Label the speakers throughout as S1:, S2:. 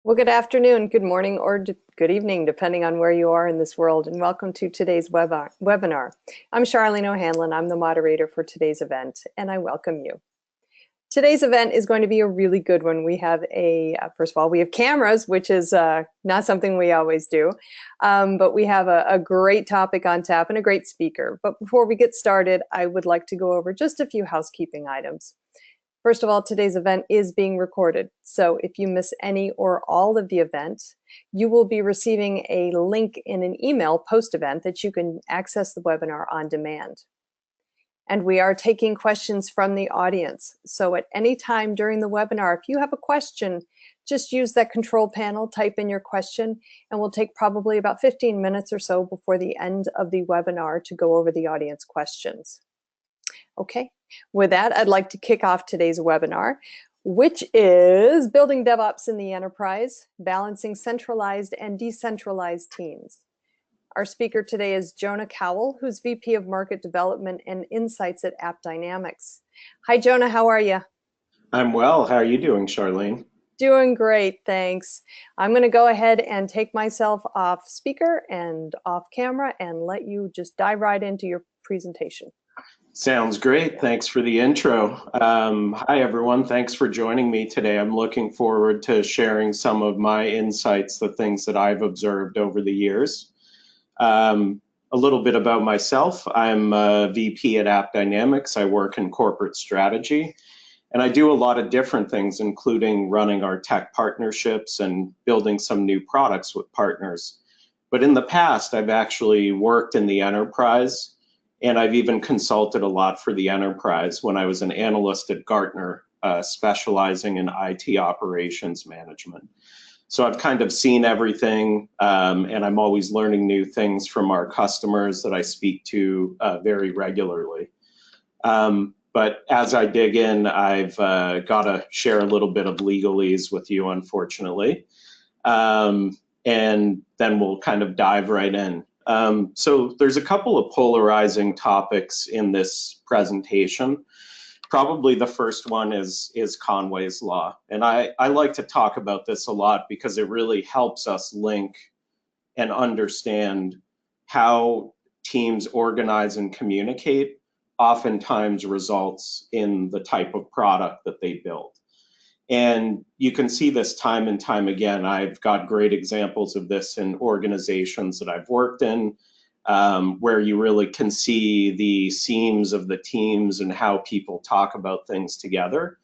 S1: Well, good afternoon, good morning, or good evening, depending on where you are in this world, and welcome to today's webinar. I'm Charlene O'Hanlon. I'm the moderator for today's event, and I welcome you. Today's event is going to be a really good one. We have first of all, we have cameras, which is not something we always do, but we have a great topic on tap and a great speaker. But before we get started, I would like to go over just a few housekeeping items. First of all, today's event is being recorded, so if you miss any or all of the event, you will be receiving a link in an email post-event that you can access the webinar on demand. And we are taking questions from the audience, so at any time during the webinar, if you have a question, just use that control panel, type in your question, and we'll take probably about 15 minutes or so before the end of the webinar to go over the audience questions. Okay, with that, I'd like to kick off today's webinar, which is Building DevOps in the Enterprise, Balancing Centralized and Decentralized Teams. Our speaker today is Jonah Cowell, who's VP of Market Development and Insights at AppDynamics. Hi, Jonah, how are you?
S2: I'm well. How are you doing, Charlene?
S1: Doing great, thanks. I'm going to go ahead and take myself off speaker and off camera and let you just dive right into your presentation.
S2: Sounds great. Thanks for the intro. Hi, everyone. Thanks for joining me today. I'm looking forward to sharing some of my insights, the things that I've observed over the years. A little bit about myself. I'm a VP at AppDynamics. I work in corporate strategy, and I do a lot of different things, including running our tech partnerships and building some new products with partners. But in the past, I've actually worked in the enterprise, and I've even consulted a lot for the enterprise when I was an analyst at Gartner, specializing in IT operations management. So I've kind of seen everything, and I'm always learning new things from our customers that I speak to very regularly. But as I dig in, I've got to share a little bit of legalese with you, unfortunately. And then we'll kind of dive right in. So there's a couple of polarizing topics in this presentation. Probably the first one is Conway's Law. And I like to talk about this a lot because it really helps us link and understand how teams organize and communicate oftentimes results in the type of product that they build. And you can see this time and time again. I've got great examples of this in organizations that I've worked in, where you really can see the seams of the teams and how people talk about things together,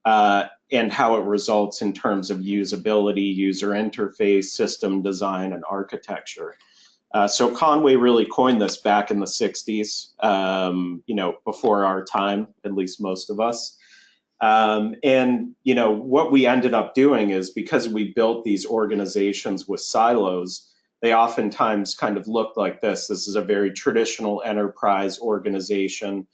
S2: and how it results in terms of usability, user interface, system design, and architecture. So Conway really coined this back in the 60s, before our time, at least most of us. And what we ended up doing is, because we built these organizations with silos, they oftentimes kind of look like this. This is a very traditional enterprise organization.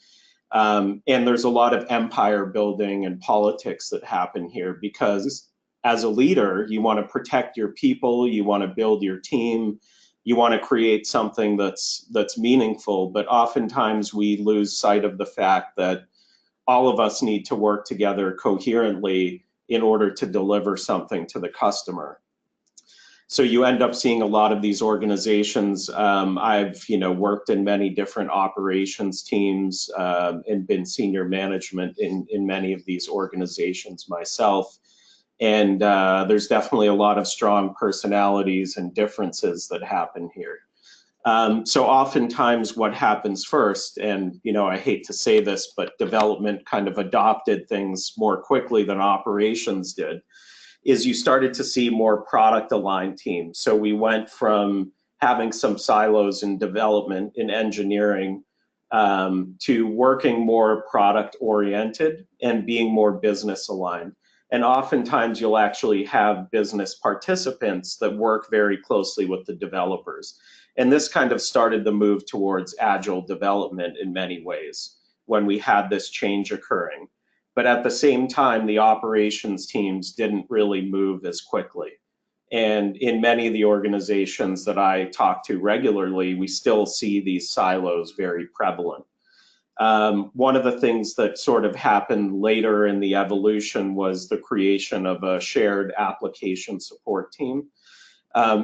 S2: And there's a lot of empire building and politics that happen here, because as a leader, you want to protect your people, you want to build your team, you want to create something that's meaningful, but oftentimes we lose sight of the fact that all of us need to work together coherently in order to deliver something to the customer. So you end up seeing a lot of these organizations. I've worked in many different operations teams and been senior management in many of these organizations myself. And there's definitely a lot of strong personalities and differences that happen here. So oftentimes what happens first, and I hate to say this, but development kind of adopted things more quickly than operations did, is you started to see more product aligned teams. So we went from having some silos in development, in engineering, to working more product oriented and being more business aligned. And oftentimes you'll actually have business participants that work very closely with the developers. And this kind of started the move towards agile development in many ways when we had this change occurring. But at the same time, the operations teams didn't really move as quickly. And in many of the organizations that I talk to regularly, we still see these silos very prevalent. One of the things that sort of happened later in the evolution was the creation of a shared application support team.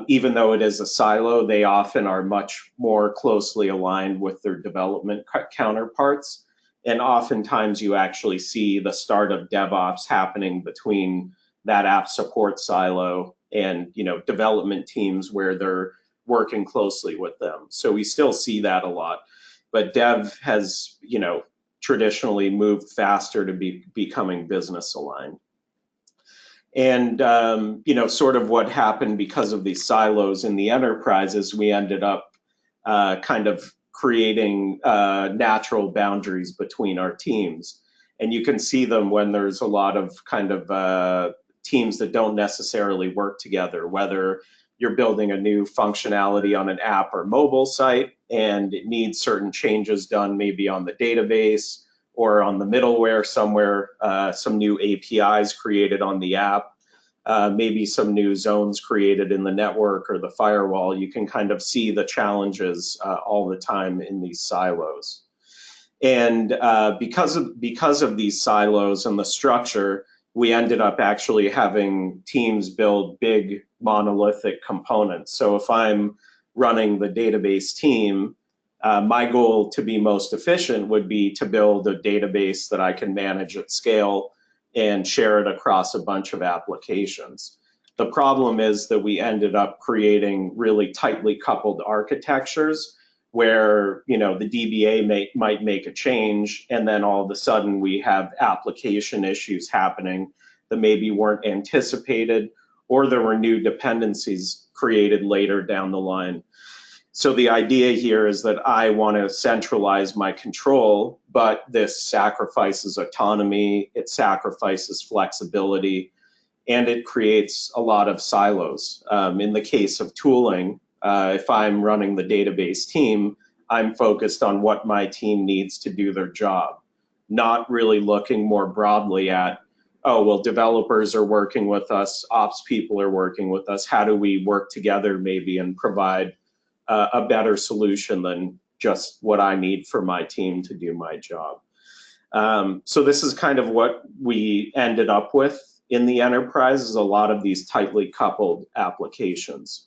S2: Even though it is a silo, they often are much more closely aligned with their development counterparts. And oftentimes you actually see the start of DevOps happening between that app support silo and development teams where they're working closely with them. So we still see that a lot. But Dev has traditionally moved faster to be becoming business aligned. And sort of what happened because of these silos in the enterprises, we ended up kind of creating natural boundaries between our teams. And you can see them when there's a lot of kind of teams that don't necessarily work together, whether you're building a new functionality on an app or mobile site and it needs certain changes done maybe on the database or on the middleware somewhere, some new APIs created on the app, maybe some new zones created in the network or the firewall. You can kind of see the challenges all the time in these silos. And because of these silos and the structure, we ended up actually having teams build big monolithic components. So if I'm running the database team, my goal to be most efficient would be to build a database that I can manage at scale and share it across a bunch of applications. The problem is that we ended up creating really tightly coupled architectures where the DBA might make a change, and then all of a sudden we have application issues happening that maybe weren't anticipated, or there were new dependencies created later down the line. So the idea here is that I want to centralize my control, but this sacrifices autonomy, it sacrifices flexibility, and it creates a lot of silos. In the case of tooling, if I'm running the database team, I'm focused on what my team needs to do their job, not really looking more broadly at, oh, well, developers are working with us, ops people are working with us, how do we work together maybe and provide a better solution than just what I need for my team to do my job. So this is kind of what we ended up with in the enterprise, is a lot of these tightly coupled applications.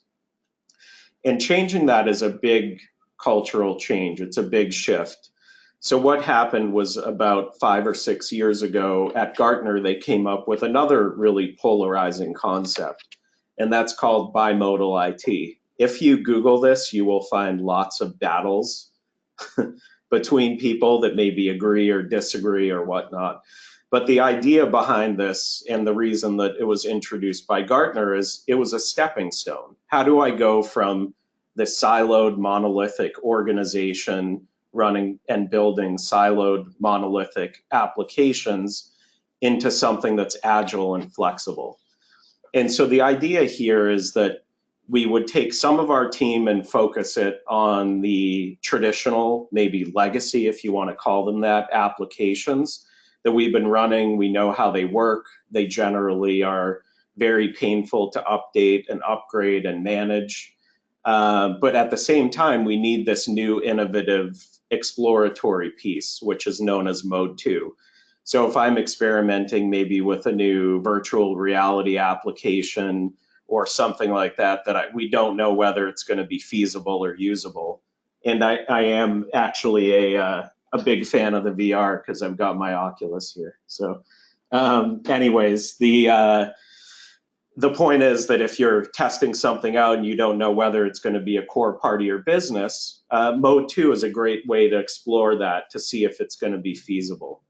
S2: And changing that is a big cultural change. It's a big shift. So what happened was about 5 or 6 years ago at Gartner, they came up with another really polarizing concept, and that's called bimodal IT. If you Google this, you will find lots of battles between people that maybe agree or disagree or whatnot. But the idea behind this, and the reason that it was introduced by Gartner, is it was a stepping stone. How do I go from the siloed monolithic organization running and building siloed monolithic applications into something that's agile and flexible? And so the idea here is that we would take some of our team and focus it on the traditional, maybe legacy, if you want to call them that, applications that we've been running. We know how they work. They generally are very painful to update and upgrade and manage. But at the same time, we need this new innovative exploratory piece, which is known as Mode 2. So if I'm experimenting maybe with a new virtual reality application or something like that, we don't know whether it's going to be feasible or usable. And I am actually a big fan of the VR because I've got my Oculus here. So anyways, the point is that if you're testing something out and you don't know whether it's going to be a core part of your business, Mode 2 is a great way to explore that to see if it's going to be feasible.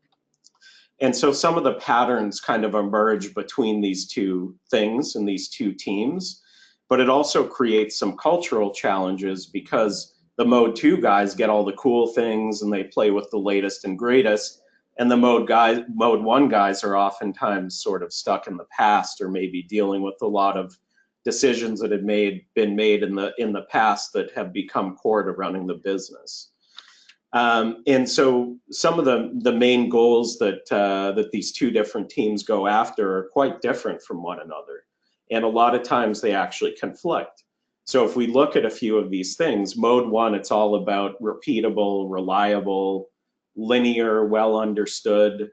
S2: And so some of the patterns kind of emerge between these two things and these two teams, but it also creates some cultural challenges because the Mode 2 guys get all the cool things and they play with the latest and greatest, and the Mode 1 guys are oftentimes sort of stuck in the past or maybe dealing with a lot of decisions that had been made in the past that have become core to running the business. And so some of the main goals that these two different teams go after are quite different from one another. And a lot of times they actually conflict. So if we look at a few of these things, Mode 1, it's all about repeatable, reliable, linear, well understood,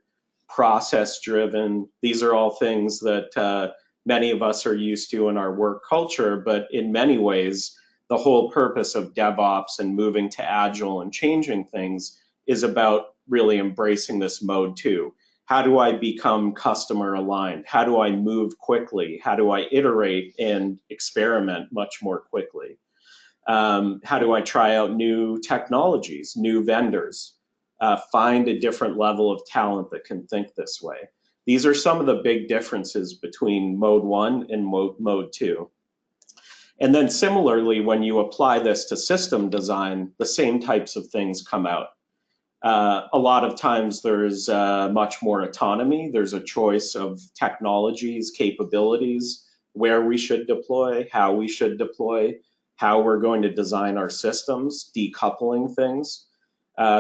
S2: process driven. These are all things that many of us are used to in our work culture, but in many ways, the whole purpose of DevOps and moving to Agile and changing things is about really embracing this mode too. How do I become customer aligned? How do I move quickly? How do I iterate and experiment much more quickly? How do I try out new technologies, new vendors, find a different level of talent that can think this way? These are some of the big differences between mode 1 and mode 2. And then similarly, when you apply this to system design, the same types of things come out. A lot of times there's much more autonomy. There's a choice of technologies, capabilities, where we should deploy, how we should deploy, how we're going to design our systems, decoupling things.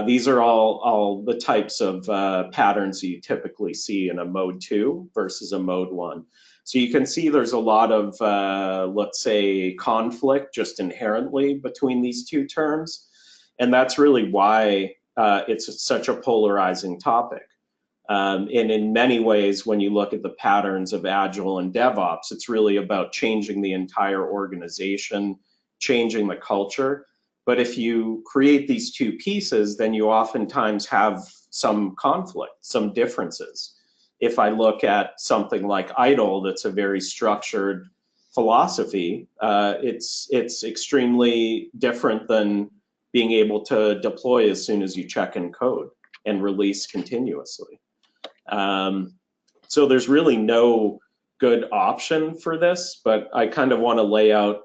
S2: These are all the types of patterns you typically see in a mode 2 versus a mode 1. So you can see there's a lot of, let's say, conflict just inherently between these two terms. And that's really why it's such a polarizing topic. And in many ways, when you look at the patterns of Agile and DevOps, it's really about changing the entire organization, changing the culture. But if you create these two pieces, then you oftentimes have some conflict, some differences. If I look at something like IDLE, that's a very structured philosophy, it's extremely different than being able to deploy as soon as you check in code and release continuously. So there's really no good option for this, but I kind of want to lay out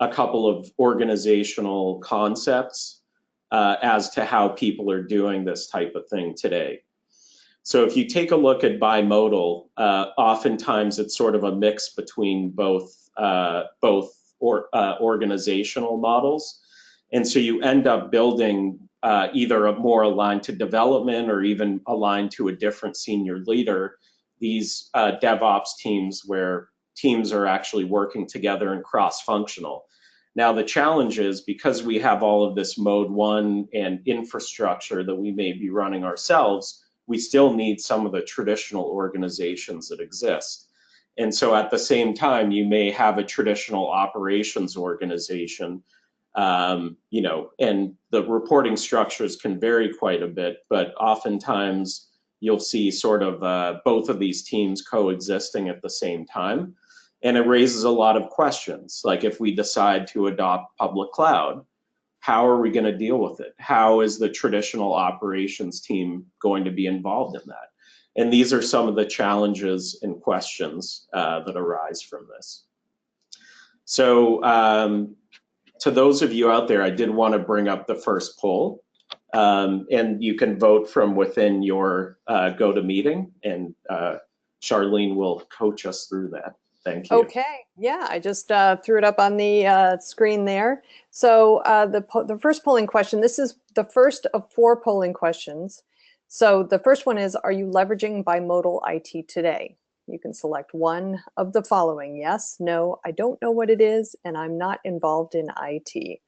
S2: a couple of organizational concepts as to how people are doing this type of thing today. So if you take a look at bimodal, oftentimes it's sort of a mix between both organizational models. And so you end up building either a more aligned to development or even aligned to a different senior leader, these DevOps teams where teams are actually working together and cross-functional. Now the challenge is, because we have all of this mode 1 and infrastructure that we may be running ourselves, we still need some of the traditional organizations that exist. And so at the same time, you may have a traditional operations organization, you know, and the reporting structures can vary quite a bit, but oftentimes you'll see sort of both of these teams coexisting at the same time. And it raises a lot of questions, like if we decide to adopt public cloud, how are we going to deal with it? How is the traditional operations team going to be involved in that? And these are some of the challenges and questions that arise from this. So to those of you out there, I did want to bring up the first poll. And you can vote from within your GoToMeeting, and Charlene will coach us through that. Thank you.
S1: Okay, yeah, I just threw it up on the screen there. So the first polling question, this is the first of 4 polling questions. So the first one is, are you leveraging bimodal IT today? You can select one of the following: yes, no, I don't know what it is, and I'm not involved in IT.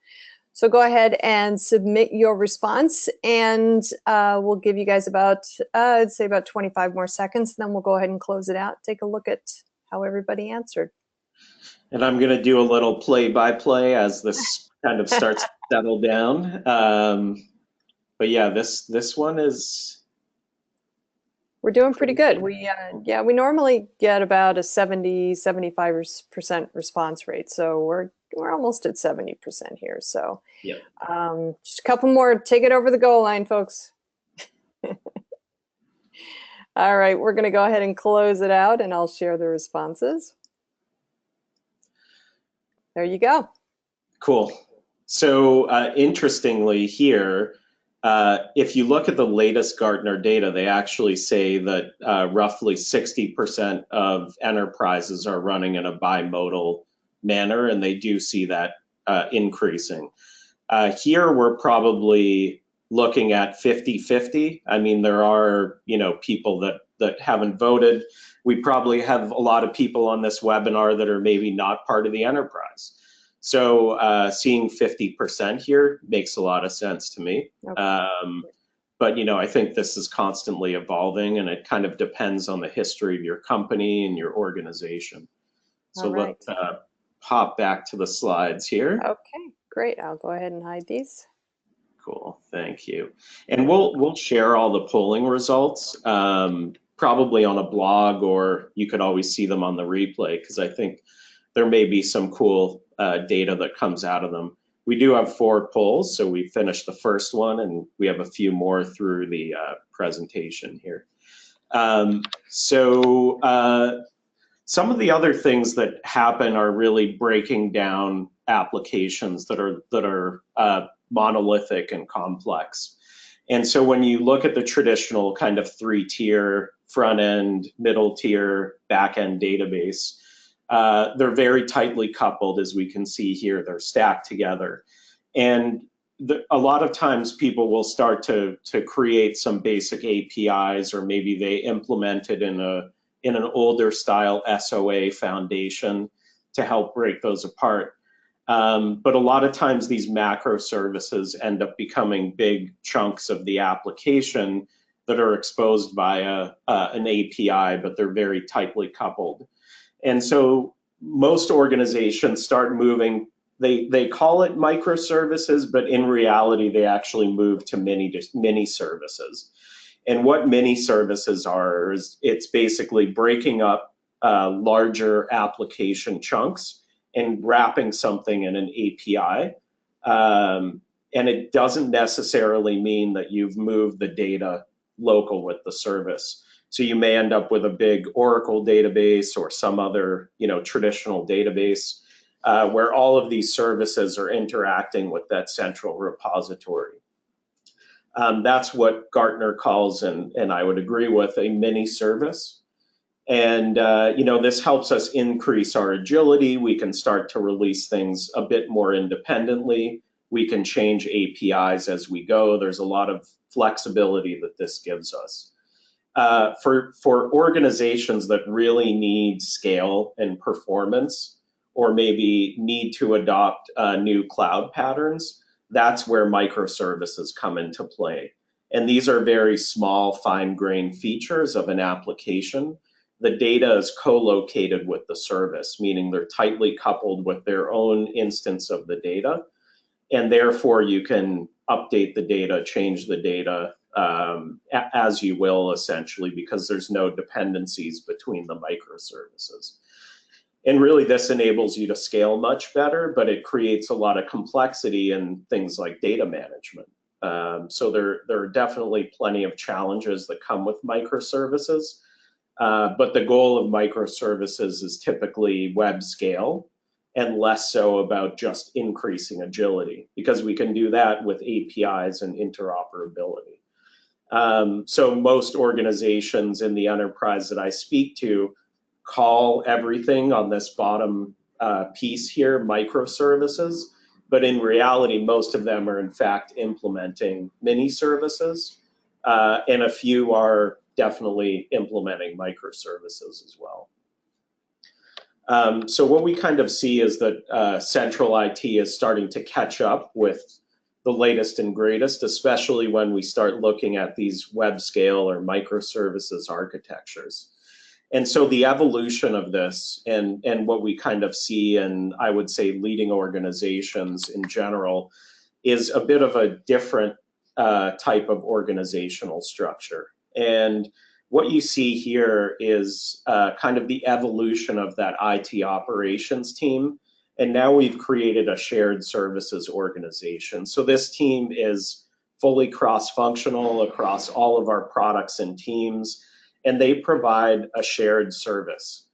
S1: So go ahead and submit your response, and we'll give you guys about, I'd say about 25 more seconds, and then we'll go ahead and close it out. Take a look at how everybody answered.
S2: And I'm going to do a little play-by-play as this kind of starts to settle down. But yeah, this one is...
S1: We're doing pretty good. We normally get about a 70-75% response rate, so we're almost at 70% here. So
S2: yeah,
S1: just a couple more. Take it over the goal line, folks. All right, we're going to go ahead and close it out, and I'll share the responses. There you go.
S2: Cool. So interestingly here, if you look at the latest Gartner data, they actually say that roughly 60% of enterprises are running in a bimodal manner, and they do see that increasing. Here we're probably looking at 50-50. I mean, there are, you know, people that haven't voted. We probably have a lot of people on this webinar that are maybe not part of the enterprise. So seeing 50% here makes a lot of sense to me.
S1: Okay.
S2: but I think this is constantly evolving, and it kind of depends on the history of your company and your organization. So
S1: All right.
S2: let's hop back to the slides here.
S1: Okay, great. I'll go ahead and hide these.
S2: Cool, thank you. And we'll share all the polling results, probably on a blog, or you could always see them on the replay, because I think there may be some cool data that comes out of them. We do have 4 polls, so we finished the first one, and we have a few more through the presentation here. Some of the other things that happen are really breaking down applications that are monolithic and complex. And so when you look at the traditional kind of 3-tier front end, middle tier, back end database, they're very tightly coupled, as we can see here. They're stacked together. And a lot of times people will start to create some basic APIs, or maybe they implement it in an older style SOA foundation to help break those apart. But a lot of times these macro services end up becoming big chunks of the application that are exposed via an API, but they're very tightly coupled. And so most organizations start moving, they call it microservices, but in reality, they actually move to mini services. And what mini services are is it's basically breaking up larger application chunks and wrapping something in an API. And it doesn't necessarily mean that you've moved the data local with the service. So you may end up with a big Oracle database or some other traditional database where all of these services are interacting with that central repository. That's what Gartner calls, and I would agree with, a mini service. And this helps us increase our agility. We can start to release things a bit more independently. We can change APIs as we go. There's a lot of flexibility that this gives us. For organizations that really need scale and performance, or maybe need to adopt new cloud patterns, that's where microservices come into play. And these are very small, fine-grained features of an application. The data is co-located with the service, meaning they're tightly coupled with their own instance of the data. And therefore, you can update the data, change the data as you will, essentially, because there's no dependencies between the microservices. And really, this enables you to scale much better, but it creates a lot of complexity in things like data management. So there are definitely plenty of challenges that come with microservices. But the goal of microservices is typically web scale, and less so about just increasing agility, because we can do that with APIs and interoperability. So most organizations in the enterprise that I speak to call everything on this bottom piece here microservices, but in reality, most of them are in fact implementing mini services, and a few are definitely implementing microservices as well. So what we kind of see is that central IT is starting to catch up with the latest and greatest, especially when we start looking at these web scale or microservices architectures. And so the evolution of this and what we kind of see in, I would say, leading organizations in general is a bit of a different type of organizational structure. And what you see here is kind of the evolution of that IT operations team. And now we've created a shared services organization. So this team is fully cross-functional across all of our products and teams, and they provide a shared service.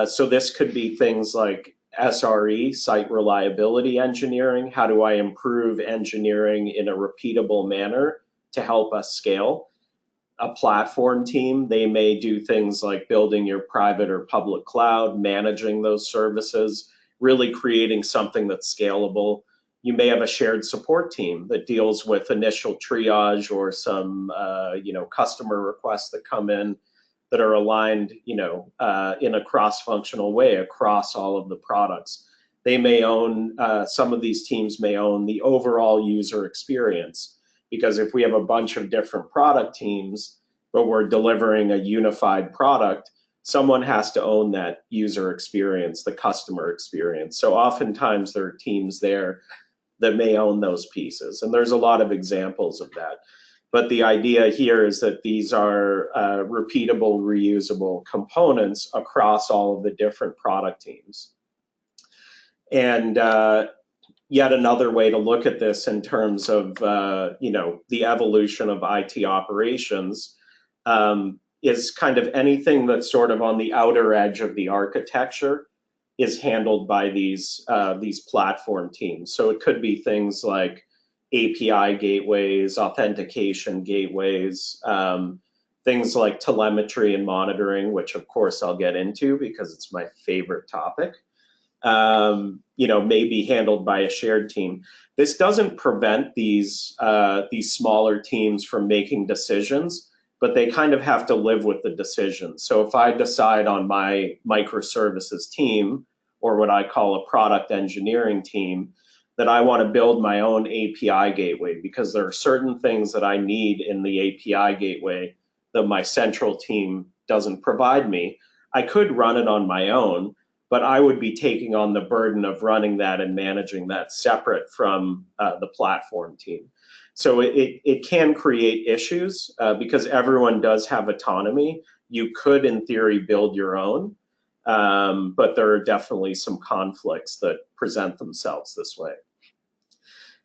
S2: So this could be things like SRE, site reliability engineering. How do I improve engineering in a repeatable manner to help us scale? A platform team, they may do things like building your private or public cloud, managing those services, really creating something that's scalable. You may have a shared support team that deals with initial triage or some customer requests that come in that are aligned in a cross-functional way across all of the products. They may own, some of these teams may own the overall user experience. because if we have a bunch of different product teams, but we're delivering a unified product, someone has to own that user experience, the customer experience. So oftentimes there are teams there that may own those pieces, and there's a lot of examples of that. But the idea here is that these are repeatable, reusable components across all of the different product teams. And yet another way to look at this in terms of the evolution of IT operations is kind of anything that's sort of on the outer edge of the architecture is handled by these platform teams. So it could be things like API gateways, authentication gateways, things like telemetry and monitoring, which of course I'll get into because it's my favorite topic, may be handled by a shared team. This doesn't prevent these smaller teams from making decisions, but they kind of have to live with the decisions. So if I decide on my microservices team, or what I call a product engineering team, that I want to build my own API gateway because there are certain things that I need in the API gateway that my central team doesn't provide me, I could run it on my own, but I would be taking on the burden of running that and managing that separate from the platform team. So it can create issues because everyone does have autonomy. You could, in theory, build your own, but there are definitely some conflicts that present themselves this way.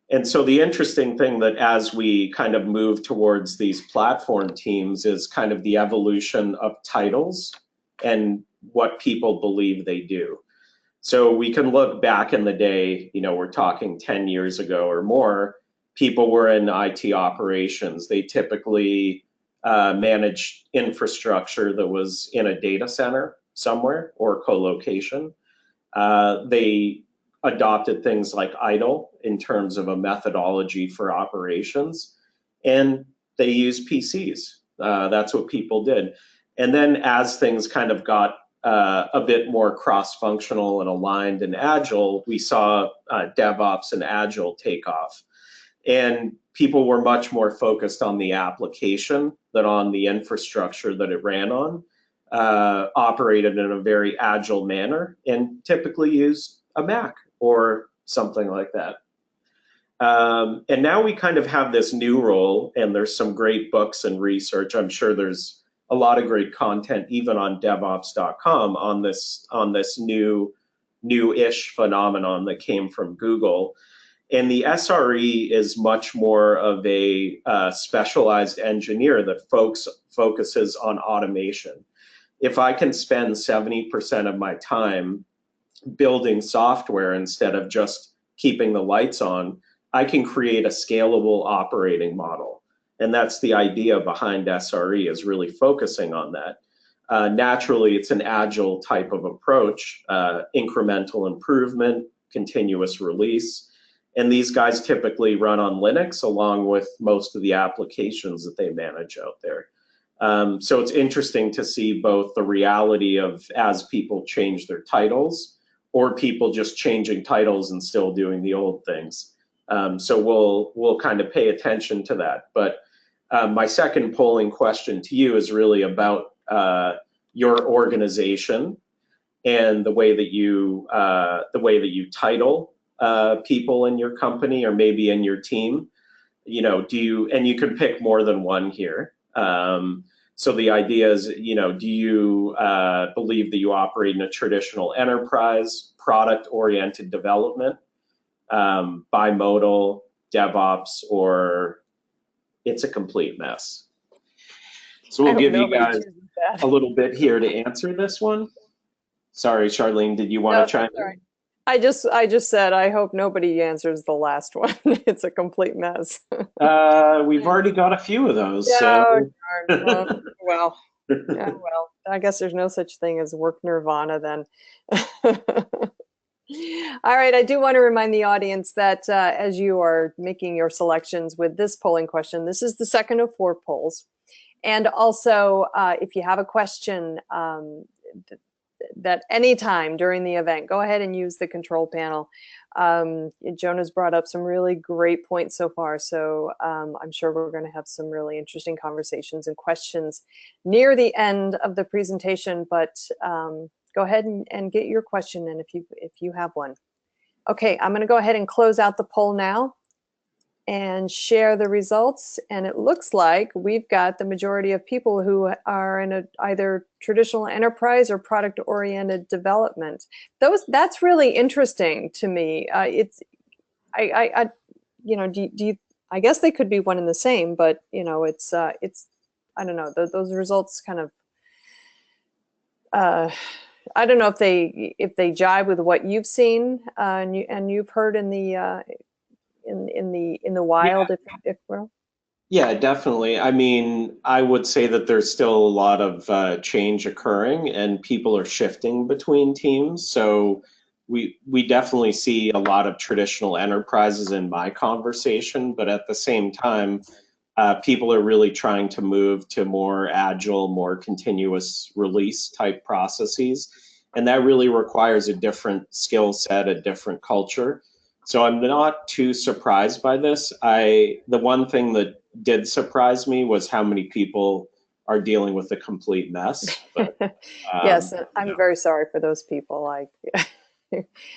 S2: And so the interesting thing that as we kind of move towards these platform teams is kind of the evolution of titles and what people believe they do. So we can look back in the day, we're talking 10 years ago or more, people were in IT operations. They typically managed infrastructure that was in a data center somewhere or co-location. They adopted things like IDLE in terms of a methodology for operations, and they used PCs. That's what people did. And then as things kind of got a bit more cross-functional and aligned and agile, we saw DevOps and Agile take off. And people were much more focused on the application than on the infrastructure that it ran on, operated in a very agile manner, and typically used a Mac or something like that. And now we kind of have this new role, and there's some great books and research. I'm sure there's a lot of great content, even on DevOps.com, on this new-ish phenomenon that came from Google. And the SRE is much more of a specialized engineer that focuses on automation. If I can spend 70% of my time building software instead of just keeping the lights on, I can create a scalable operating model. And that's the idea behind SRE, is really focusing on that. Naturally, it's an agile type of approach, incremental improvement, continuous release. And these guys typically run on Linux along with most of the applications that they manage out there. So it's interesting to see both the reality of as people change their titles, or people just changing titles and still doing the old things. So we'll kind of pay attention to that. But my second polling question to you is really about your organization and the way that you title people in your company or maybe in your team. And you can pick more than one here. So the idea is, do you believe that you operate in a traditional enterprise, product-oriented development, bimodal, DevOps, or it's a complete mess? So we'll give you guys a little bit here to answer this one. Sorry, Charlene, did you want to try?
S1: I just said, I hope nobody answers the last one. It's a complete mess.
S2: We've already got a few of those.
S1: Yeah,
S2: so.
S1: well, I guess there's no such thing as work nirvana then. All right, I do want to remind the audience that as you are making your selections with this polling question, this is the second of 4 polls. And also, if you have a question, that anytime during the event, go ahead and use the control panel. Jonah's brought up some really great points so far, so I'm sure we're going to have some really interesting conversations and questions near the end of the presentation, but go ahead and get your question in if you have one. Okay, I'm going to go ahead and close out the poll now and share the results, and it looks like we've got the majority of people who are in either traditional enterprise or product-oriented development. That's really interesting to me. I guess they could be one and the same, but it's I don't know. Those results kind of I don't know if they jive with what you've seen and you've heard in the wild, if well.
S2: Yeah, definitely. I mean, I would say that there's still a lot of change occurring and people are shifting between teams. So we definitely see a lot of traditional enterprises in my conversation, but at the same time, people are really trying to move to more agile, more continuous release type processes. And that really requires a different skill set, a different culture. So I'm not too surprised by this. The one thing that did surprise me was how many people are dealing with a complete mess. But,
S1: yes, I'm very sorry for those people.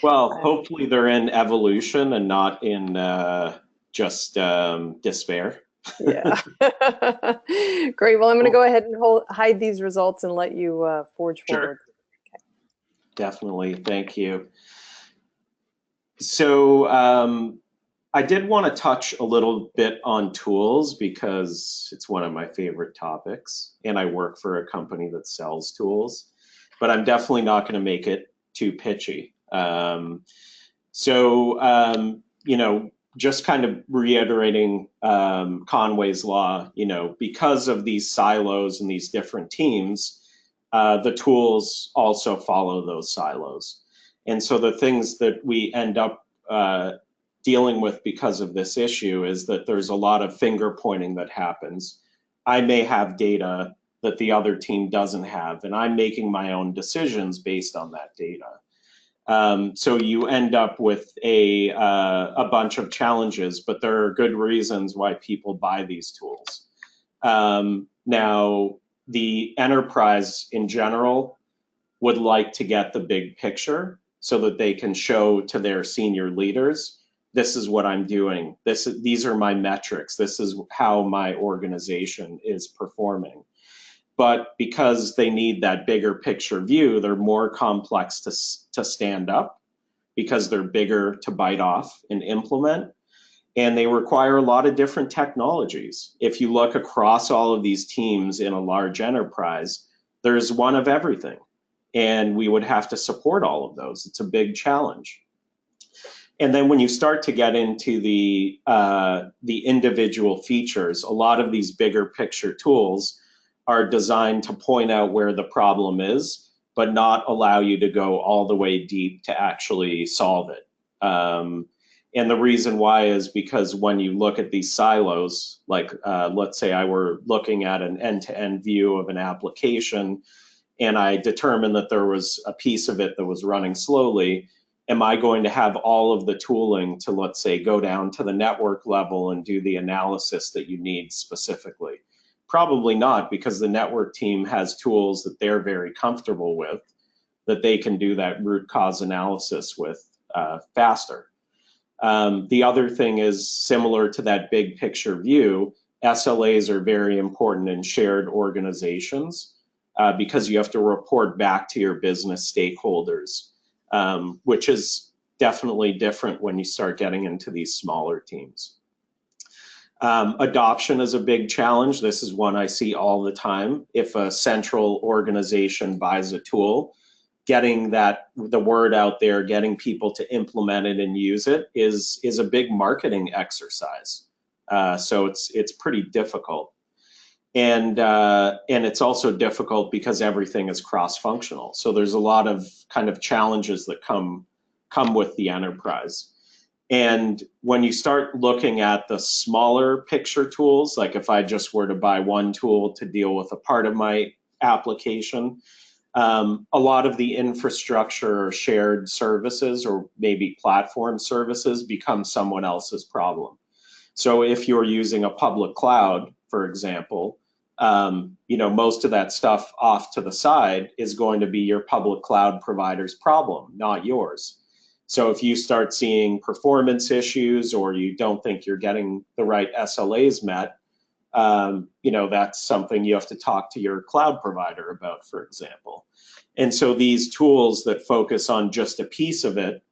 S2: Well, hopefully they're in evolution and not in just despair.
S1: Yeah. Great. Well, I'm going to go ahead and hide these results and let you forge forward.
S2: Okay. Definitely. Thank you. So I did want to touch a little bit on tools because it's one of my favorite topics, and I work for a company that sells tools, but I'm definitely not going to make it too pitchy. Just kind of reiterating Conway's law, because of these silos and these different teams, the tools also follow those silos. And so the things that we end up dealing with because of this issue is that there's a lot of finger pointing that happens. I may have data that the other team doesn't have, and I'm making my own decisions based on that data. So you end up with a bunch of challenges, but there are good reasons why people buy these tools. Now, the enterprise in general would like to get the big picture so that they can show to their senior leaders, this is what I'm doing. These are my metrics. This is how my organization is performing. But because they need that bigger picture view, they're more complex to stand up because they're bigger to bite off and implement. And they require a lot of different technologies. If you look across all of these teams in a large enterprise, there's one of everything. And we would have to support all of those. It's a big challenge. And then when you start to get into the individual features, a lot of these bigger picture tools are designed to point out where the problem is, but not allow you to go all the way deep to actually solve it. And the reason why is because when you look at these silos, like let's say I were looking at an end-to-end view of an application, and I determined that there was a piece of it that was running slowly, am I going to have all of the tooling to, let's say, go down to the network level and do the analysis that you need specifically? Probably not, because the network team has tools that they're very comfortable with, that they can do that root cause analysis with faster. The other thing is similar to that big picture view, SLAs are very important in shared organizations. Because you have to report back to your business stakeholders, which is definitely different when you start getting into these smaller teams. Adoption is a big challenge. This is one I see all the time. If a central organization buys a tool, getting the word out there, getting people to implement it and use it is a big marketing exercise. So it's pretty difficult. And it's also difficult because everything is cross-functional. So there's a lot of kind of challenges that come with the enterprise. And when you start looking at the smaller picture tools, like if I just were to buy one tool to deal with a part of my application, A lot of the infrastructure or shared services or maybe platform services become someone else's problem. So if you're using a public cloud, for example, most of that stuff off to the side is going to be your public cloud provider's problem, not yours. So if you start seeing performance issues or you don't think you're getting the right SLAs met, that's something you have to talk to your cloud provider about, for example. And so these tools that focus on just a piece of it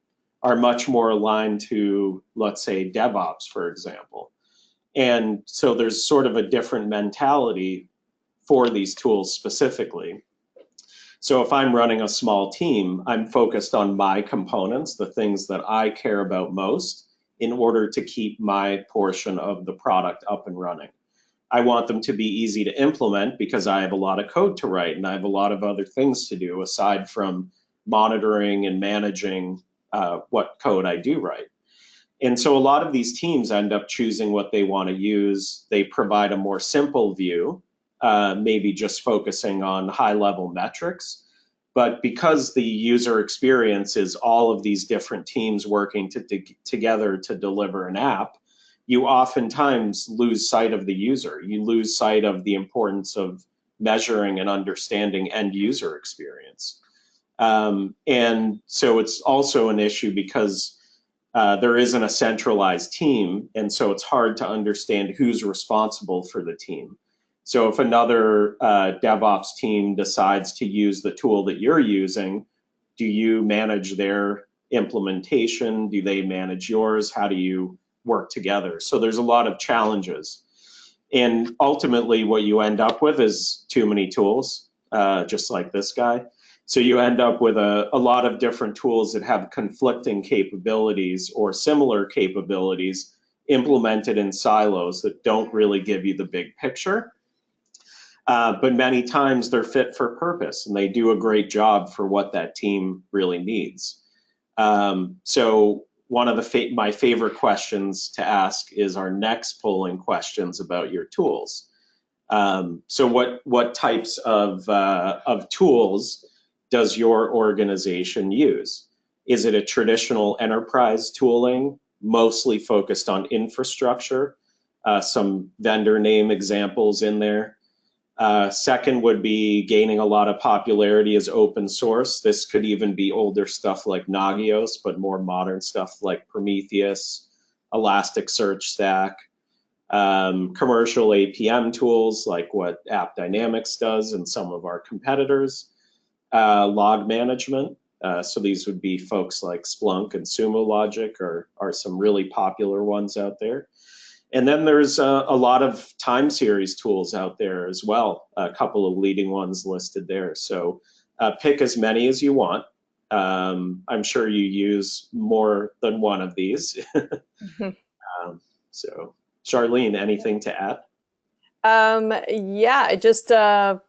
S2: are much more aligned to, let's say, DevOps, for example. And so there's sort of a different mentality for these tools specifically. So if I'm running a small team, I'm focused on my components, the things that I care about most, in order to keep my portion of the product up and running. I want them to be easy to implement because I have a lot of code to write and I have a lot of other things to do aside from monitoring and managing what code I do write. And so a lot of these teams end up choosing what they want to use. They provide a more simple view, maybe just focusing on high-level metrics. But because the user experience is all of these different teams working together to deliver an app, you oftentimes lose sight of the user. You lose sight of the importance of measuring and understanding end user experience. And so it's also an issue because there isn't a centralized team, and so it's hard to understand who's responsible for the team. So if another DevOps team decides to use the tool that you're using, do you manage their implementation? Do they manage yours? How do you work together? So there's a lot of challenges. And ultimately what you end up with is too many tools, just like this guy. So you end up with a lot of different tools that have conflicting capabilities or similar capabilities implemented in silos that don't really give you the big picture. But many times they're fit for purpose and they do a great job for what that team really needs. So one of my favorite questions to ask is our next polling questions about your tools. So what types of tools does your organization use? Is it a traditional enterprise tooling, mostly focused on infrastructure? Some vendor name examples in there. Second would be gaining a lot of popularity as open source. This could even be older stuff like Nagios, but more modern stuff like Prometheus, Elasticsearch Stack, commercial APM tools like what AppDynamics does and some of our competitors, log management. So these would be folks like Splunk and Sumo Logic are some really popular ones out there. And then there's a lot of time series tools out there as well, a couple of leading ones listed there. So pick as many as you want. I'm sure you use more than one of these. So Charlene, anything to add?
S1: Yeah,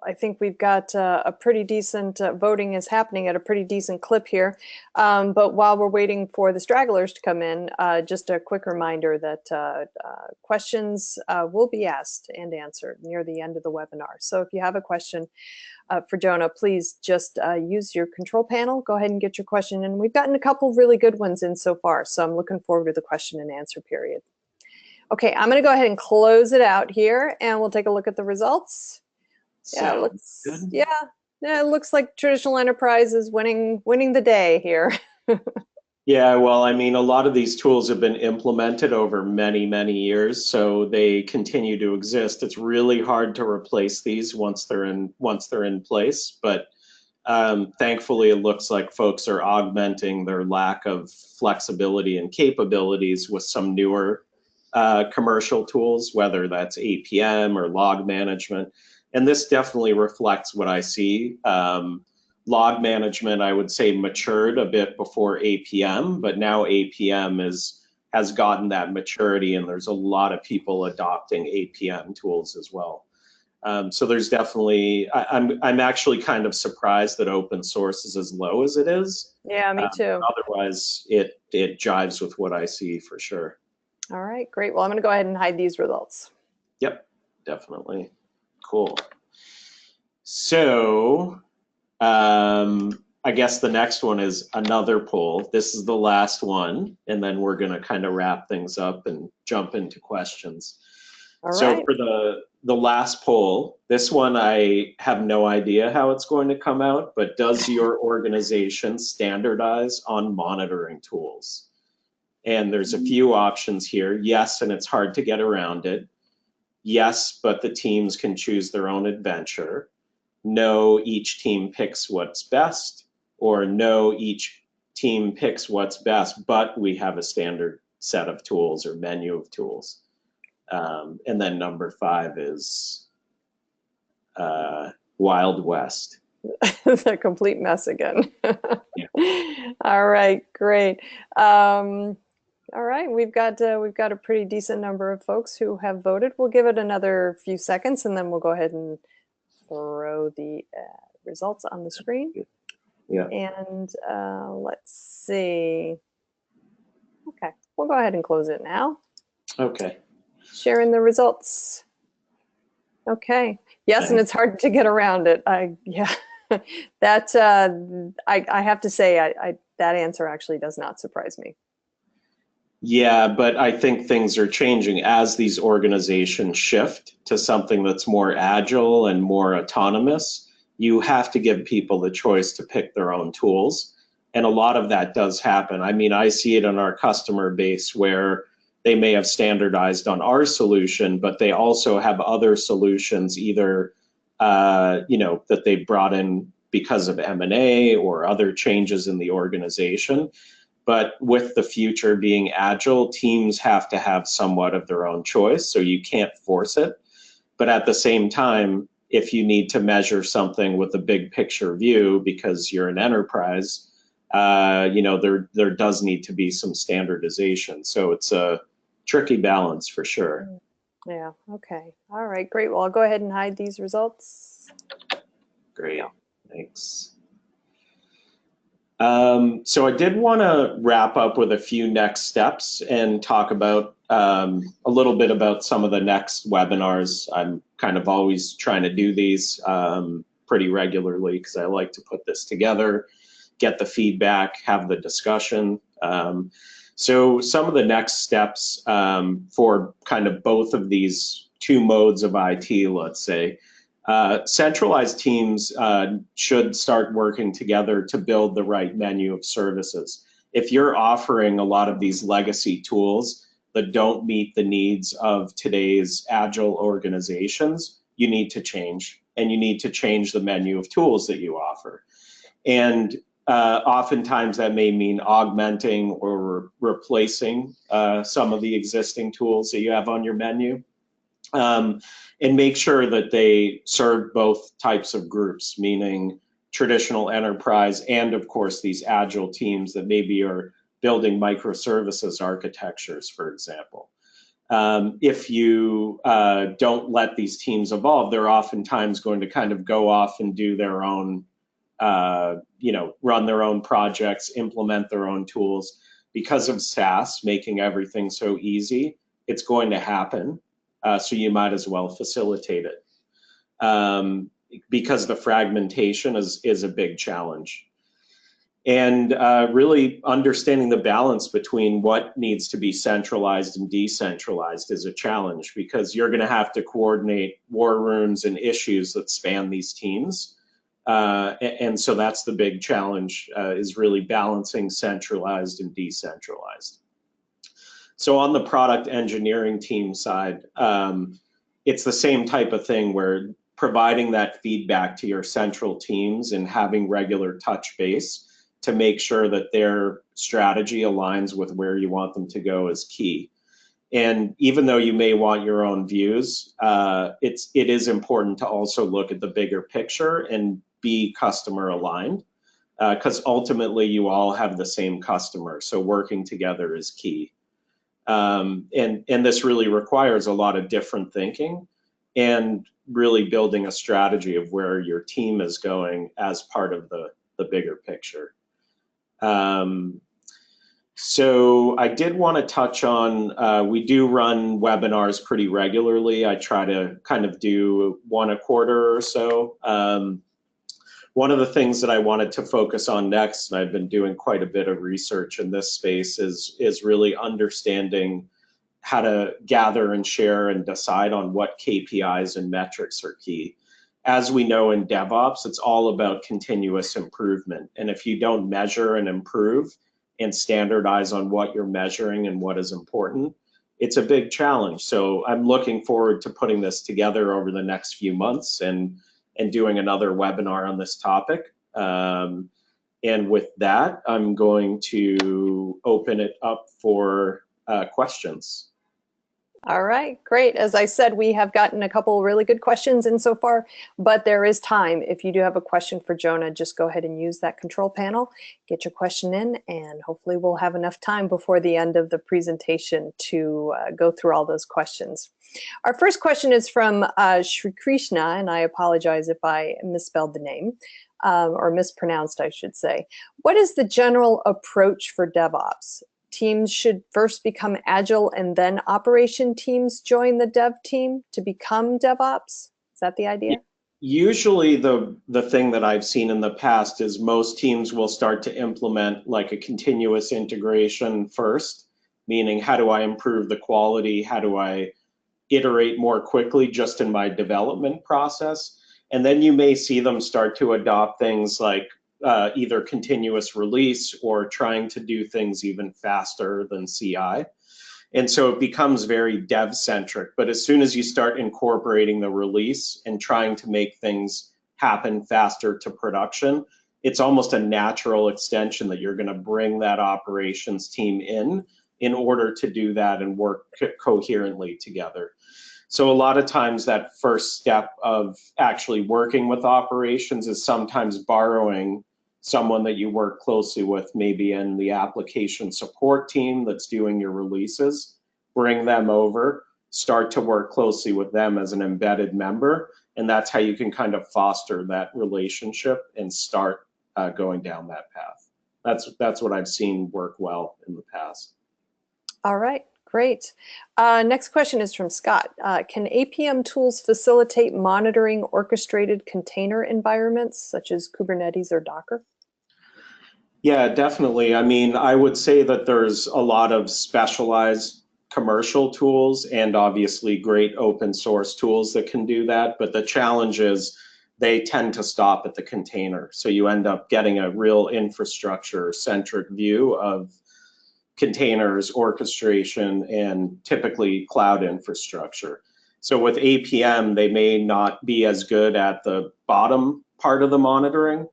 S1: I think we've got a pretty decent, voting is happening at a pretty decent clip here. But while we're waiting for the stragglers to come in, just a quick reminder that questions will be asked and answered near the end of the webinar. So if you have a question for Jonah, please just use your control panel, go ahead and get your question. And we've gotten a couple really good ones in so far. So I'm looking forward to the question and answer period. Okay, I'm gonna go ahead and close it out here and we'll take a look at the results. Yeah, it looks like traditional enterprise is winning the day here.
S2: Yeah, well, I mean, a lot of these tools have been implemented over many, many years, so they continue to exist. It's really hard to replace these once they're in place, but thankfully, it looks like folks are augmenting their lack of flexibility and capabilities with some newer commercial tools, whether that's APM or log management. And this definitely reflects what I see. Log management, I would say, matured a bit before APM, but now APM has gotten that maturity, and there's a lot of people adopting APM tools as well. So there's definitely, I'm actually kind of surprised that open source is as low as it is.
S1: Yeah, me too.
S2: Otherwise, it jives with what I see for sure.
S1: All right, great. Well, I'm going to go ahead and hide these results.
S2: Yep, definitely. Cool. So I guess the next one is another poll. This is the last one, and then we're going to kind of wrap things up and jump into questions.
S1: All
S2: So
S1: right.
S2: for the last poll, this one I have no idea how it's going to come out, but does your organization standardize on monitoring tools? And there's a few options here. Yes, and it's hard to get around it. Yes, but the teams can choose their own adventure. No, each team picks what's best, or no, each team picks what's best, but we have a standard set of tools or menu of tools. And then number 5 is Wild West.
S1: It's a complete mess again.
S2: Yeah.
S1: All right, great. All right, we've got a pretty decent number of folks who have voted. We'll give it another few seconds, and then we'll go ahead and throw the results on the screen.
S2: Yeah.
S1: And let's see. Okay, we'll go ahead and close it now.
S2: Okay.
S1: Sharing the results. Okay. Yes, and it's hard to get around it. Yeah, that I have to say, that answer actually does not surprise me.
S2: Yeah, but I think things are changing as these organizations shift to something that's more agile and more autonomous. You have to give people the choice to pick their own tools. And a lot of that does happen. I mean, I see it in our customer base where they may have standardized on our solution, but they also have other solutions, either that they've brought in because of M&A or other changes in the organization. But with the future being agile, teams have to have somewhat of their own choice, so you can't force it. But at the same time, if you need to measure something with a big picture view because you're an enterprise, there does need to be some standardization. So it's a tricky balance for sure.
S1: Yeah, okay. All right, great. Well, I'll go ahead and hide these results.
S2: Great, thanks. So I did want to wrap up with a few next steps and talk about a little bit about some of the next webinars. I'm kind of always trying to do these pretty regularly because I like to put this together, get the feedback, have the discussion. So some of the next steps for kind of both of these two modes of IT, let's say, centralized teams should start working together to build the right menu of services. If you're offering a lot of these legacy tools that don't meet the needs of today's agile organizations, you need to change, and you need to change the menu of tools that you offer. And oftentimes that may mean augmenting or replacing some of the existing tools that you have on your menu. And make sure that they serve both types of groups, meaning traditional enterprise and, of course, these agile teams that maybe are building microservices architectures, for example. If you don't let these teams evolve, they're oftentimes going to kind of go off and do their own, run their own projects, implement their own tools. Because of SaaS making everything so easy, it's going to happen. So you might as well facilitate it because the fragmentation is a big challenge. And really understanding the balance between what needs to be centralized and decentralized is a challenge because you're going to have to coordinate war rooms and issues that span these teams. And so that's the big challenge is really balancing centralized and decentralized. So on the product engineering team side, it's the same type of thing where providing that feedback to your central teams and having regular touch base to make sure that their strategy aligns with where you want them to go is key. And even though you may want your own views, it is important to also look at the bigger picture and be customer aligned because ultimately you all have the same customer. So working together is key. And this really requires a lot of different thinking and really building a strategy of where your team is going as part of the bigger picture. So I did want to touch on, we do run webinars pretty regularly. I try to kind of do one a quarter or so. One of the things that I wanted to focus on next, and I've been doing quite a bit of research in this space, is really understanding how to gather and share and decide on what KPIs and metrics are key. As we know in DevOps, it's all about continuous improvement. And if you don't measure and improve and standardize on what you're measuring and what is important, it's a big challenge. So I'm looking forward to putting this together over the next few months and doing another webinar on this topic. And with that, I'm going to open it up for questions.
S1: All right, great. As I said, we have gotten a couple really good questions in so far, but there is time. If you do have a question for Jonah, just go ahead and use that control panel, get your question in, and hopefully we'll have enough time before the end of the presentation to go through all those questions. Our first question is from Shri Krishna, and I apologize if I misspelled the name, or mispronounced, I should say. What is the general approach for DevOps? Teams should first become agile and then operation teams join the dev team to become DevOps? Is that the idea?
S2: Usually the thing that I've seen in the past is most teams will start to implement like a continuous integration first, meaning how do I improve the quality? How do I iterate more quickly just in my development process? And then you may see them start to adopt things like either continuous release or trying to do things even faster than CI. And so it becomes very dev-centric. But as soon as you start incorporating the release and trying to make things happen faster to production, it's almost a natural extension that you're going to bring that operations team in order to do that and work coherently together. So a lot of times that first step of actually working with operations is sometimes borrowing someone that you work closely with, maybe in the application support team that's doing your releases, bring them over, start to work closely with them as an embedded member, and that's how you can kind of foster that relationship and start going down that path. That's what I've seen work well in the past.
S1: All right, great. Next question is from Scott. Can APM tools facilitate monitoring orchestrated container environments such as Kubernetes or Docker?
S2: Yeah, definitely. I mean, I would say that there's a lot of specialized commercial tools and obviously great open source tools that can do that. But the challenge is they tend to stop at the container. So you end up getting a real infrastructure-centric view of containers, orchestration, and typically cloud infrastructure. So with APM, they may not be as good at the bottom part of the monitoring,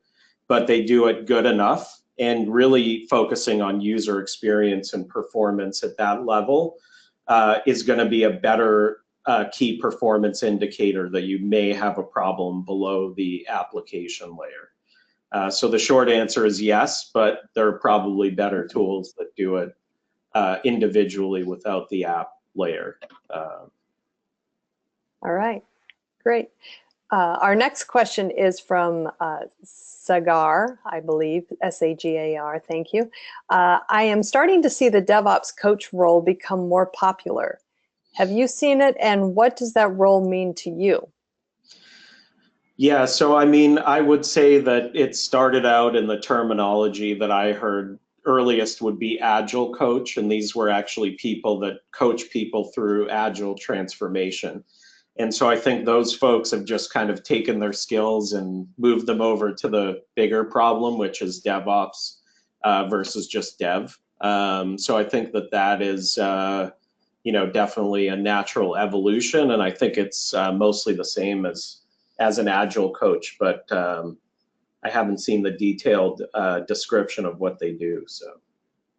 S2: but they do it good enough. And really focusing on user experience and performance at that level is going to be a better key performance indicator that you may have a problem below the application layer. So the short answer is yes, but there are probably better tools that do it individually without the app layer.
S1: All right, great. Our next question is from Sagar, I believe, S-A-G-A-R, thank you. I am starting to see the DevOps Coach role become more popular. Have you seen it, and what does that role mean to you?
S2: Yeah, so I mean, I would say that it started out in the terminology that I heard earliest would be Agile Coach, and these were actually people that coach people through Agile transformation. And so I think those folks have just kind of taken their skills and moved them over to the bigger problem, which is DevOps versus just dev. So I think that that is, you know, definitely a natural evolution, and I think it's mostly the same as an Agile coach, but I haven't seen the detailed description of what they do, so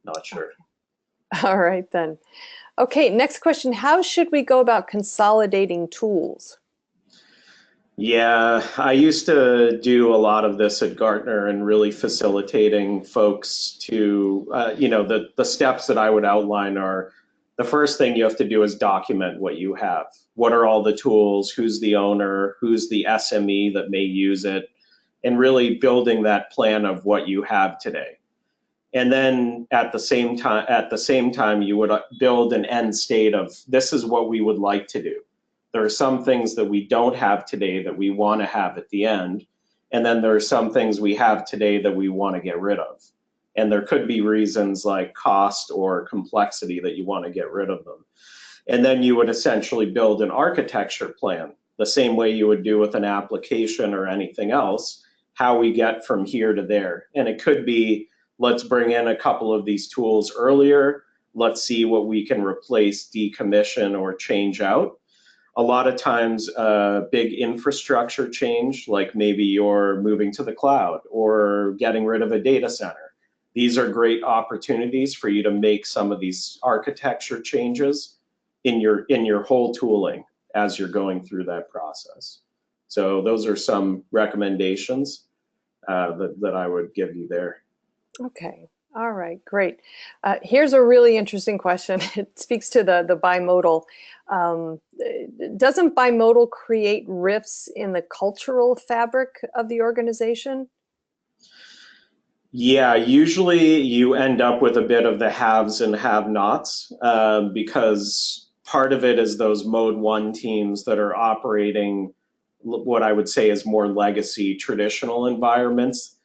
S2: not sure.
S1: All right then. Okay, next question. How should we go about consolidating tools?
S2: Yeah, I used to do a lot of this at Gartner and really facilitating folks to, you know, the steps that I would outline are, the first thing you have to do is document what you have. What are all the tools? Who's the owner? Who's the SME that may use it? And really building that plan of what you have today. And then at the same time, you would build an end state of this is what we would like to do. There are some things that we don't have today that we want to have at the end. And then there are some things we have today that we want to get rid of. And there could be reasons like cost or complexity that you want to get rid of them. And then you would essentially build an architecture plan, the same way you would do with an application or anything else, how we get from here to there. And it could be, let's bring in a couple of these tools earlier. Let's see what we can replace, decommission, or change out. A lot of times, big infrastructure change, like maybe you're moving to the cloud or getting rid of a data center. These are great opportunities for you to make some of these architecture changes in your whole tooling as you're going through that process. So those are some recommendations that I would give you there.
S1: Okay. All right, great. Here's a really interesting question. It speaks to the bimodal. Doesn't bimodal create rifts in the cultural fabric of the organization?
S2: Yeah, usually you end up with a bit of the haves and have-nots because part of it is those mode 1 teams that are operating what I would say is more legacy traditional environments.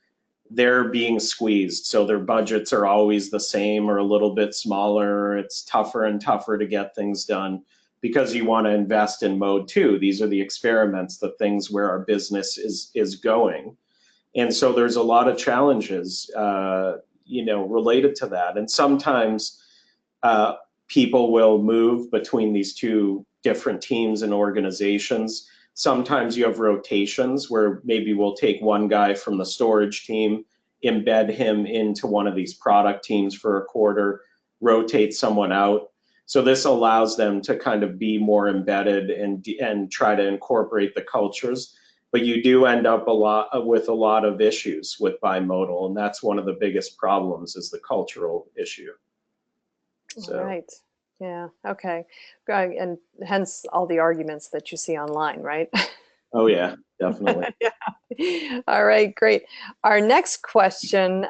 S2: They're being squeezed, so their budgets are always the same or a little bit smaller. It's tougher and tougher to get things done because you want to invest in mode 2. These are the experiments, the things where our business is going. And so there's a lot of challenges, related to that. And sometimes people will move between these two different teams and organizations. Sometimes you have rotations where maybe we'll take one guy from the storage team, embed him into one of these product teams for a quarter, rotate someone out. So this allows them to kind of be more embedded and try to incorporate the cultures. But you do end up with a lot of issues with bimodal, and that's one of the biggest problems is the cultural issue. So.
S1: Right. Yeah. Okay. And hence all the arguments that you see online, right?
S2: Oh yeah, definitely.
S1: Yeah. All right. Great. Our next question: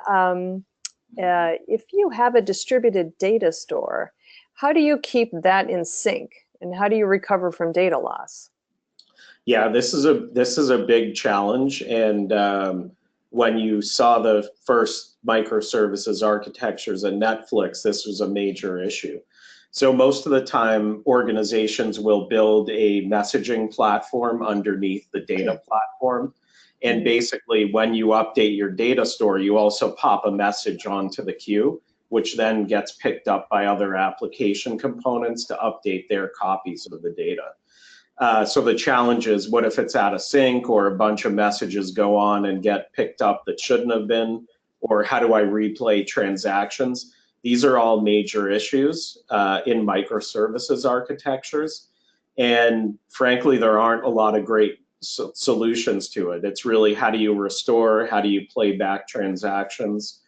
S1: if you have a distributed data store, how do you keep that in sync, and how do you recover from data loss?
S2: Yeah, this is a big challenge, and when you saw the first microservices architectures at Netflix, this was a major issue. So most of the time, organizations will build a messaging platform underneath the data platform, and basically, when you update your data store, you also pop a message onto the queue, which then gets picked up by other application components to update their copies of the data. So the challenge is, what if it's out of sync or a bunch of messages go on and get picked up that shouldn't have been? Or how do I replay transactions? These are all major issues in microservices architectures. And frankly, there aren't a lot of great solutions to it. It's really how do you restore, how do you play back transactions?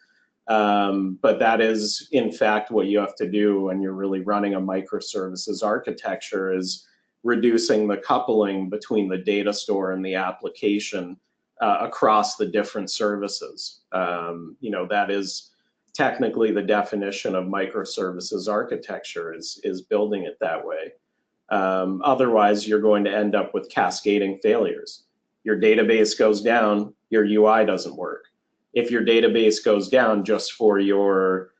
S2: But that is, in fact, what you have to do when you're really running a microservices architecture is reducing the coupling between the data store and the application across the different services. That is technically the definition of microservices architecture is building it that way. Otherwise, you're going to end up with cascading failures. Your database goes down, your UI doesn't work. If your database goes down just for your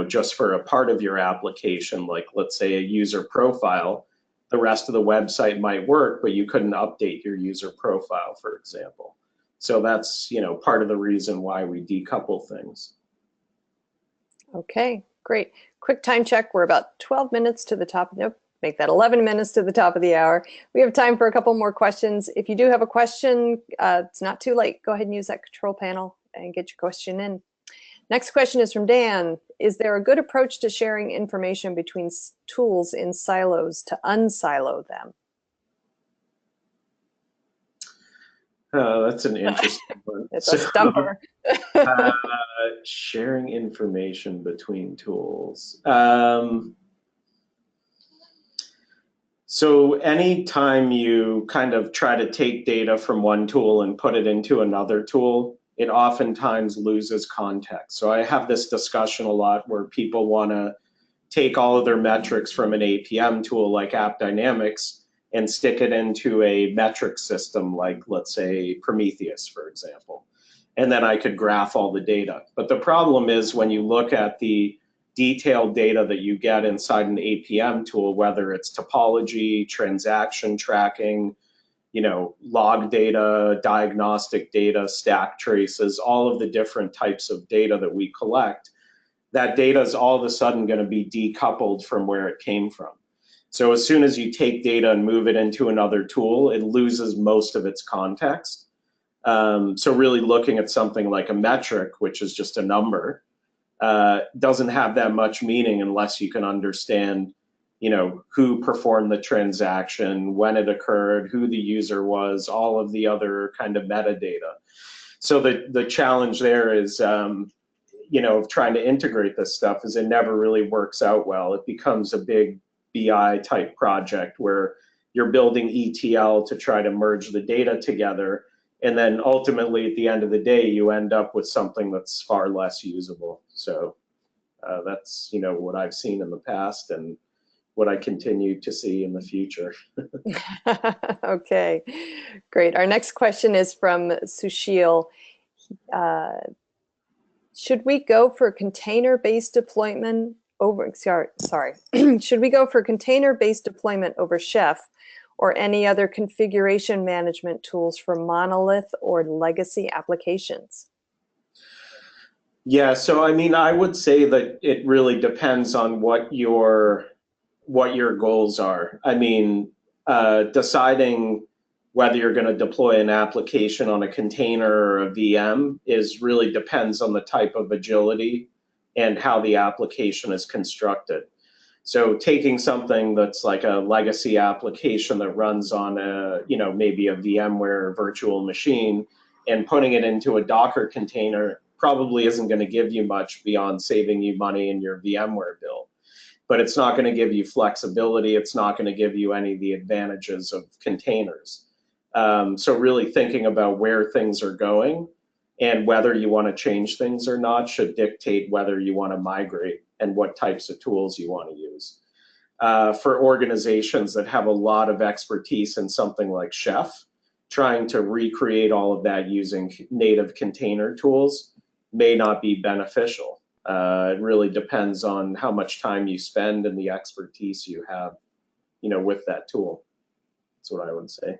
S2: just for a part of your application, like let's say a user profile, the rest of the website might work, but you couldn't update your user profile, for example. So that's, part of the reason why we decouple things.
S1: Okay, great. Quick time check. We're about 12 minutes to the top. Nope, make that 11 minutes to the top of the hour. We have time for a couple more questions. If you do have a question, it's not too late. Go ahead and use that control panel and get your question in. Next question is from Dan. Is there a good approach to sharing information between tools in silos to unsilo them?
S2: That's an interesting one.
S1: It's a stumper.
S2: Sharing information between tools. So anytime you kind of try to take data from one tool and put it into another tool, it oftentimes loses context. So I have this discussion a lot where people want to take all of their metrics from an APM tool like AppDynamics and stick it into a metric system like, let's say, Prometheus, for example. And then I could graph all the data. But the problem is when you look at the detailed data that you get inside an APM tool, whether it's topology, transaction tracking, log data, diagnostic data, stack traces, all of the different types of data that we collect, that data is all of a sudden going to be decoupled from where it came from. So as soon as you take data and move it into another tool, it loses most of its context. So really looking at something like a metric, which is just a number, doesn't have that much meaning unless you can understand, who performed the transaction, when it occurred, who the user was, all of the other kind of metadata. So the challenge there is, trying to integrate this stuff is it never really works out well. It becomes a big BI type project where you're building ETL to try to merge the data together. And then ultimately, at the end of the day, you end up with something that's far less usable. So that's, what I've seen in the past and what I continue to see in the future.
S1: Okay, great. Our next question is from Sushil. Should we go for container-based deployment over, sorry, should we go for container-based deployment over Chef or any other configuration management tools for monolith or legacy applications?
S2: Yeah, so I would say that it really depends on what your goals are. Deciding whether you're going to deploy an application on a container or a VM really depends on the type of agility and how the application is constructed. So taking something that's like a legacy application that runs on maybe a VMware virtual machine and putting it into a Docker container probably isn't going to give you much beyond saving you money in your VMware bill. But it's not going to give you flexibility. It's not going to give you any of the advantages of containers. So really thinking about where things are going and whether you want to change things or not should dictate whether you want to migrate and what types of tools you want to use. For organizations that have a lot of expertise in something like Chef, trying to recreate all of that using native container tools may not be beneficial. It really depends on how much time you spend and the expertise you have, with that tool. That's what I would say.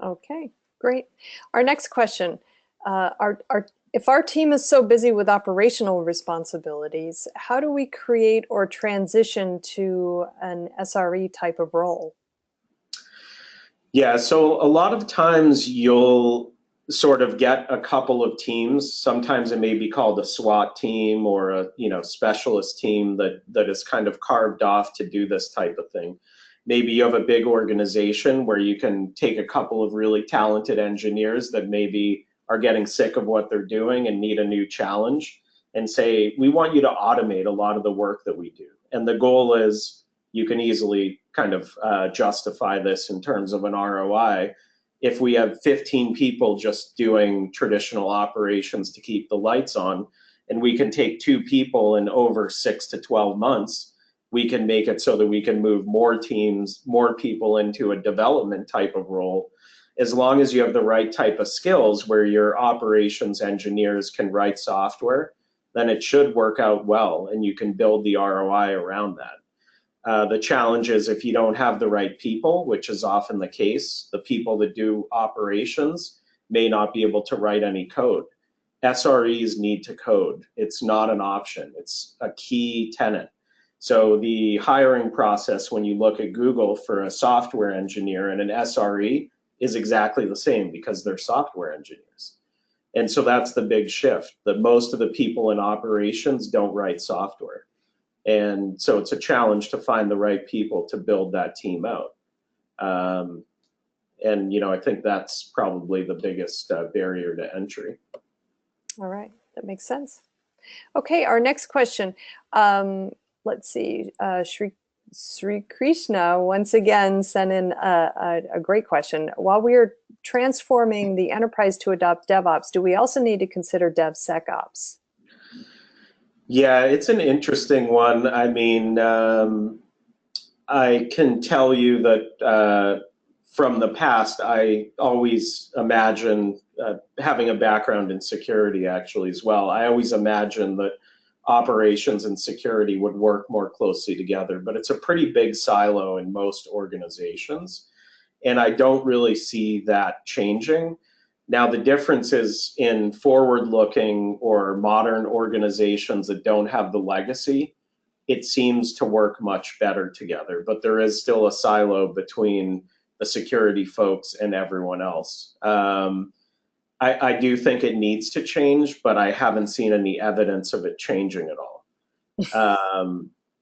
S1: Okay, great. Our next question, if our team is so busy with operational responsibilities, how do we create or transition to an SRE type of role?
S2: Yeah, so a lot of times you'll sort of get a couple of teams. Sometimes it may be called a SWAT team or a specialist team that is kind of carved off to do this type of thing. Maybe you have a big organization where you can take a couple of really talented engineers that maybe are getting sick of what they're doing and need a new challenge and say, we want you to automate a lot of the work that we do. And the goal is you can easily kind of justify this in terms of an ROI. If we have 15 people just doing traditional operations to keep the lights on, and we can take 2 people in over 6 to 12 months, we can make it so that we can move more teams, more people into a development type of role. As long as you have the right type of skills where your operations engineers can write software, then it should work out well and you can build the ROI around that. The challenge is if you don't have the right people, which is often the case, the people that do operations may not be able to write any code. SREs need to code. It's not an option. It's a key tenet. So the hiring process, when you look at Google for a software engineer and an SRE, is exactly the same because they're software engineers. And so that's the big shift, that most of the people in operations don't write software. And so it's a challenge to find the right people to build that team out. And I think that's probably the biggest barrier to entry.
S1: All right, that makes sense. Okay, our next question. Let's see, Sri Krishna once again sent in a great question. While we are transforming the enterprise to adopt DevOps, do we also need to consider DevSecOps?
S2: Yeah, it's an interesting one. I mean, I can tell you that from the past, I always imagine having a background in security actually as well. I always imagined that operations and security would work more closely together, but it's a pretty big silo in most organizations. And I don't really see that changing. Now, the difference is in forward-looking or modern organizations that don't have the legacy, it seems to work much better together, but there is still a silo between the security folks and everyone else. I do think it needs to change, but I haven't seen any evidence of it changing at all.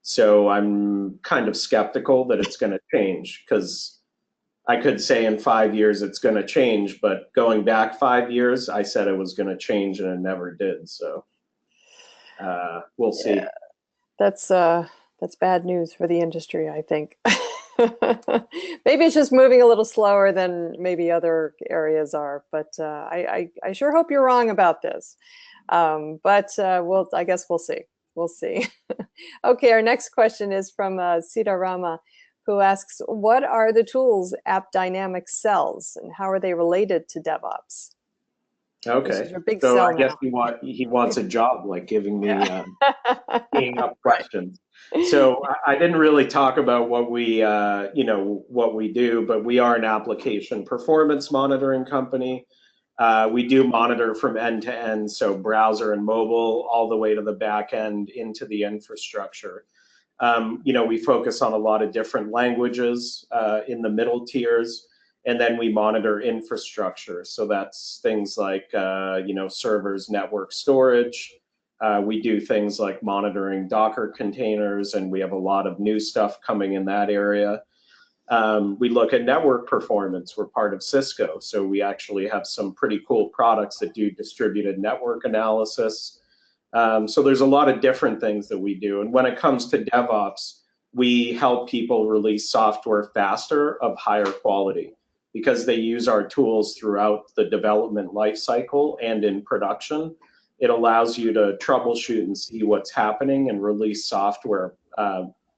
S2: So I'm kind of skeptical that it's going to change, because I could say in 5 years it's going to change, but going back 5 years, I said it was going to change and it never did. So we'll see.
S1: Yeah, that's bad news for the industry, I think. Maybe it's just moving a little slower than maybe other areas are, but I sure hope you're wrong about this. I guess we'll see. We'll see. Okay, our next question is from Sitarama, who asks, what are the tools AppDynamics sells and how are they related to DevOps?
S2: Okay,
S1: big
S2: so
S1: sell
S2: I guess
S1: now.
S2: he wants a job, like giving me being up
S1: Right.
S2: questions. So I didn't really talk about what we what we do, but we are an application performance monitoring company. We do monitor from end to end, so browser and mobile, all the way to the back end into the infrastructure. We focus on a lot of different languages in the middle tiers. And then we monitor infrastructure. So that's things like, servers, network storage. We do things like monitoring Docker containers, and we have a lot of new stuff coming in that area. We look at network performance. We're part of Cisco. So we actually have some pretty cool products that do distributed network analysis. So there's a lot of different things that we do. And when it comes to DevOps, we help people release software faster of higher quality, because they use our tools throughout the development lifecycle and in production. It allows you to troubleshoot and see what's happening and release software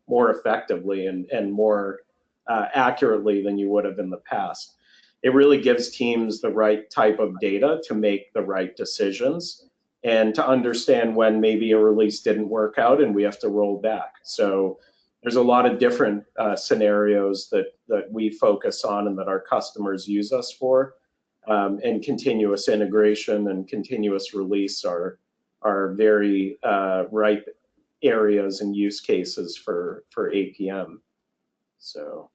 S2: more effectively and more accurately than you would have in the past. It really gives teams the right type of data to make the right decisions and to understand when maybe a release didn't work out and we have to roll back. So there's a lot of different scenarios that we focus on and that our customers use us for, and continuous integration and continuous release are very ripe areas and use cases for APM. So.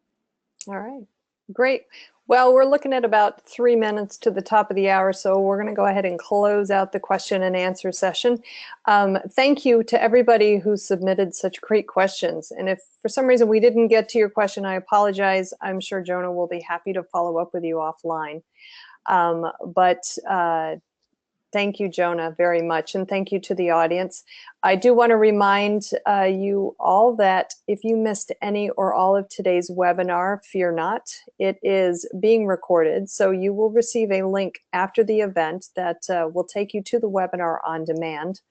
S1: All right, great. Well, we're looking at about 3 minutes to the top of the hour, so we're going to go ahead and close out the question and answer session. Thank you to everybody who submitted such great questions. And if for some reason we didn't get to your question, I apologize. I'm sure Jonah will be happy to follow up with you offline. Thank you, Jonah, very much, and thank you to the audience. I do want to remind you all that if you missed any or all of today's webinar, fear not. It is being recorded, so you will receive a link after the event that will take you to the webinar on demand.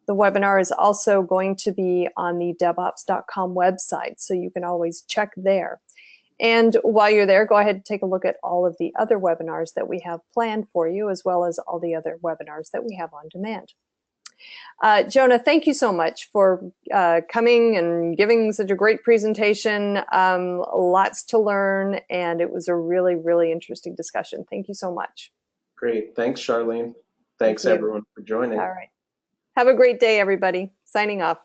S1: The webinar is also going to be on the devops.com website, so you can always check there. And while you're there, go ahead and take a look at all of the other webinars that we have planned for you, as well as all the other webinars that we have on demand. Jonah, thank you so much for coming and giving such a great presentation. Lots to learn, and it was a really, really interesting discussion. Thank you so much.
S2: Great. Thanks, Charlene. Thanks, everyone, for joining.
S1: All right. Have a great day, everybody. Signing off.